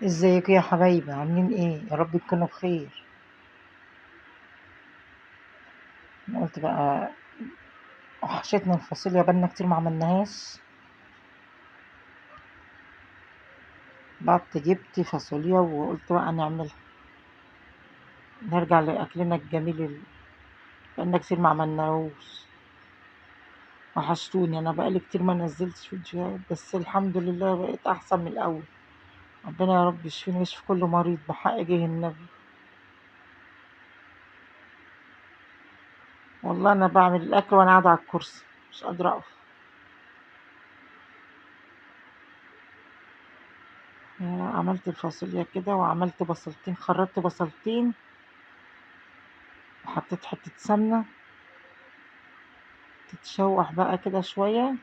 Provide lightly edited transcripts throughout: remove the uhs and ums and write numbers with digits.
ازيكم يا حبايبي، عاملين ايه؟ يا رب تكونوا بخير. انا قلت بقى وحشتنا الفاصوليا، بقالنا كتير ما عملناهاش. بعت جبت فاصوليا وقلت بقى نعملها، نرجع لاكلنا الجميل بقالنا كتير ما عملناهوش. وحشتوني، انا بقالي كتير ما نزلتش فيديوهات، بس الحمد لله بقيت احسن من الاول. ربنا يا رب يشفيني ويشفي كل مريض بحق جه النبي. والله انا بعمل الاكل وانا قاعده على الكرسي، مش قادره اقف. عملت الفاصوليا كده وعملت بصلتين، خرطت بصلتين وحطيت حتة سمنة تتشوح بقى كده شوية.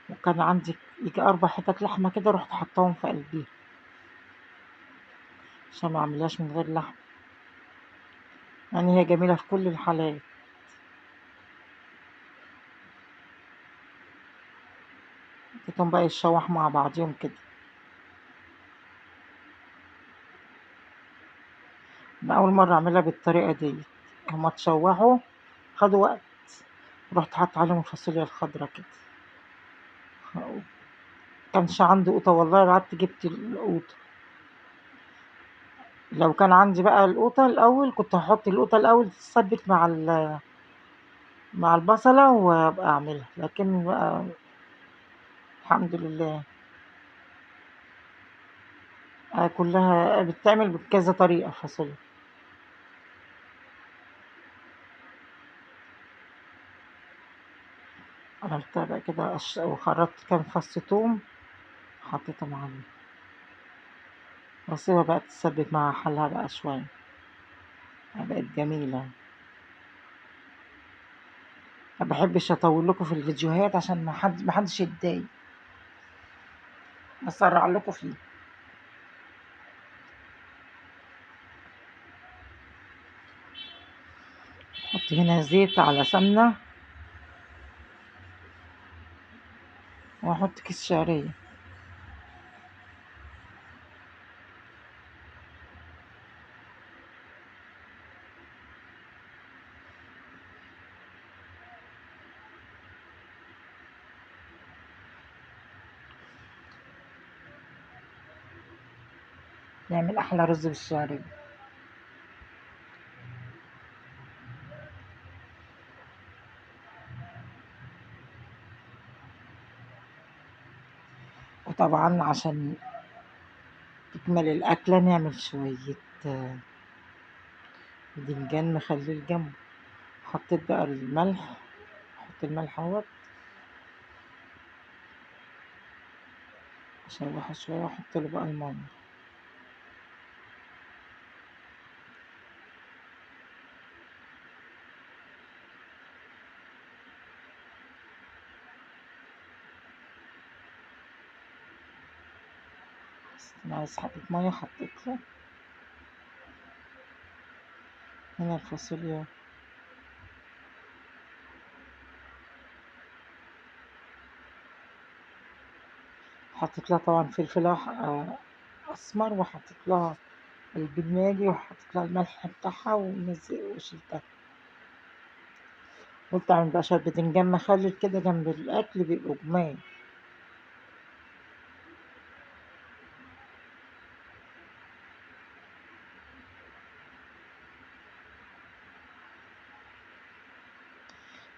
وكان عندي يجي 4 حتت لحمة كده، رحت حطاهم في قلبيها عشان ما اعملهاش من غير لحم. يعني هي جميلة في كل الحالات. اديتهم بقى يتشوح مع بعضيهم كده. أنا أول مرة أعملها بالطريقة دي. هما اتشوحوا، خدوا وقت، رحت حاطة عليهم الفاصوليا الخضرا كده. مكانش عندي قوطة، والله قعدت جبت القوطة. لو كان عندي بقى القوطة الأول كنت هحط القوطة الأول تتسبك مع البصلة وأبقى أعملها، لكن بقى الحمد لله. كلها بتتعمل بكذا طريقة الفاصوليا. عملتها بقى كده وخرطت كام فص توم، حطيتهم عليه واسيبها بقى تتسبك مع حالها بقى شوية. بقت جميلة. ما بحبش اطول لكم في الفيديوهات عشان ما حدش يتضايق، اسرع لكم فيه. احط هنا زيت على سمنة، واحط كيس شعرية. نعمل احلى رز بالشعرية. وطبعا عشان تكمل الاكلة نعمل شوية باذنجان مخلل جنبه. حطيت بقى الملح، احط الملح اهوت، اشوحه شوية واحط له بقى المية. بس انا عايز حبة مية حطيت له. هنا الفاصوليا حطيت لها طبعا فلفل اسمر، وحطيت لها البناجي، وحطيت لها الملح بتاعها وشلتها. قلت اعمل بقى شوية بتنجان مخلل كده جنب الاكل بيبقوا جمال.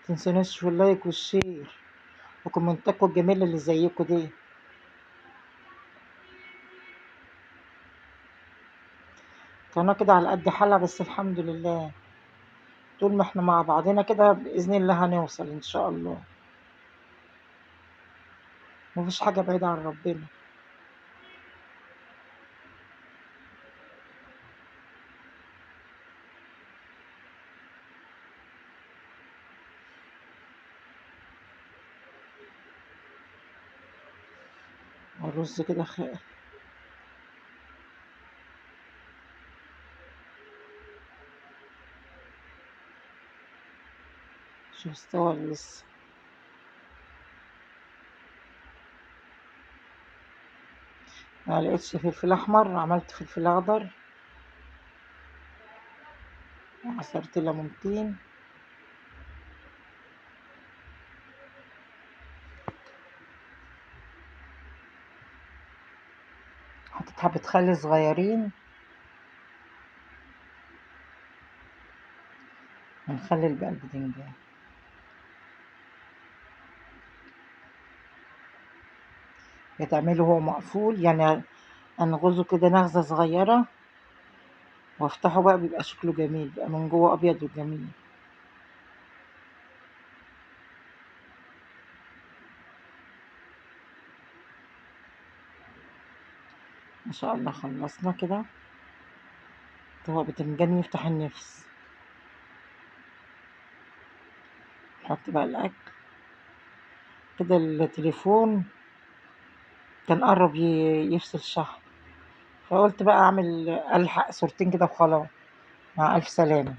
متنسوناش في اللايك والشير وكومنتاتكم الجميلة اللي زيكم دي. قناة كده على قد حالها، بس الحمد لله طول ما احنا مع بعضنا كده بإذن الله هنوصل إن شاء الله. مفيش حاجة بعيدة عن ربنا. الرز كده شوف استوى ولا لسه. ما لقيتش فلفل احمر، عملت فلفل اخضر. عصرت ليمونتين. حطيت حبة خل صغيرين ونخلل بقى الباذنجان. بتعمله هو مقفول يعني، انغزه كده نغزة صغيرة وافتحه بقى، بيبقى شكله جميل بقى من جوه ابيض وجميل. ما شاء الله خلصنا كده. هو بتنجان يفتح النفس. نحط بقى الاكل كده. التليفون كان قرب يفصل شحن، فقلت بقى اعمل الحق صورتين كده وخلاص. مع الف سلامة.